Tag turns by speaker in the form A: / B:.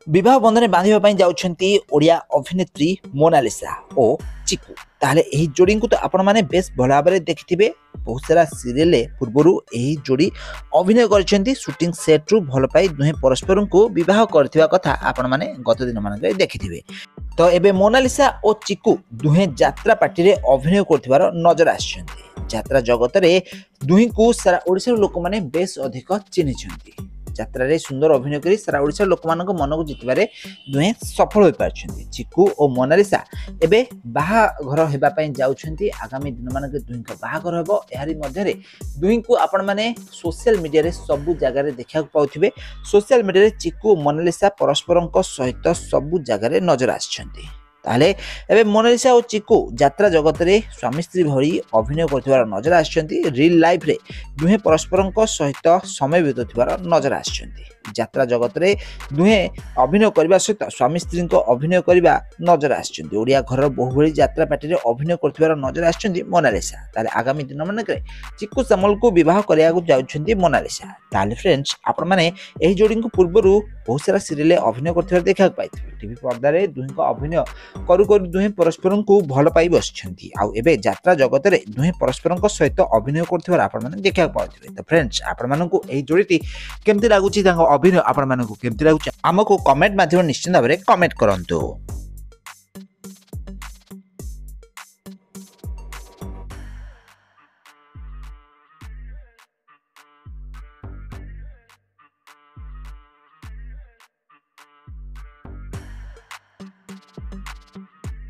A: विवाह बंधन बांधा जाउछंती ओडिया अभिनेत्री मोनालिसा ओ चिकू। ताहले एही जोड़ी को तो आपण माने बेस भल भाव देखिथिबे। बहुत सारा सीरियल पूर्वरु एही जोड़ी अभिनय करछंती। शूटिंग सेट रु भल पाई दुहे परस्पर को विवाह करथिबा कथा आपण माने गत दिन माने देखिथिबे। तो एबे मोनालिसा ओ चिकू दुहे यात्रा पार्टी रे अभिनय करथिबार नजर आछंती। यात्रा जगत रे दुही को सारा ओडिसा लोक माने बेस अधिक चिन्हिछंती। यात्रा रे सुंदर अभिनय करी सारा ओडिसा लोक मानक मन को जितबारे दुहे सफल होई पारछंती। चिकू और मोनालिसा एबे बाहाघर हेबा पई जाउछंती। आगामी दिन मानक दुहीक बाहाघर हेबो। एहारी मध्ये रे दुही को आपण माने सोशल मीडिया रे सब जगह रे देखा पाउथिबे। सोशल मीडिया रे चिकू और मोनालिसा परस्परक सहित सब जगह रे नजर आछंती। ताले एबे मोनालिसा और चिकू यात्रा जगत रे स्वामी स्त्री भरी अभिनय करथिबार नजर आछंती। रियल लाइफ रे दुहे परस्परक सहित समय बितुथिबार नजर आछंती। यात्रा जगत रे दुहे अभिनय करबा सहित स्वामी स्त्री को अभिनय करबा नजर आछंती। ओडिया घर बहु भली यात्रा पार्टी रे अभिनय करथिबार नजर आछंती मोनालिसा। ताले आगामी दिन मानक रे चिकू सामल को विवाह करिया को जाउछंती मोनालिसा। ताले फ्रेंड्स आपण माने एही जोड़ी को पूर्वरु बहुत सारा सीरियल अभिनय करथिबार देखा पाइथिबे। टीवी पर्दा रे दुहे को अभिनय करू करू दुहे परस्पर को भल पाई बसछंती। आउ एबे यात्रा जगत रे दुहे परस्पर सहित अभिनय करथिबार आपण माने देखा पाउथिबे। तो फ्रेंड्स आपण मानकु एही जोड़ीटी केमति लागुची तांको अभिनय आपण मानकु केमति लागुची हमको कमेंट माध्यम निश्चित भाबरे कमेंट करंतु।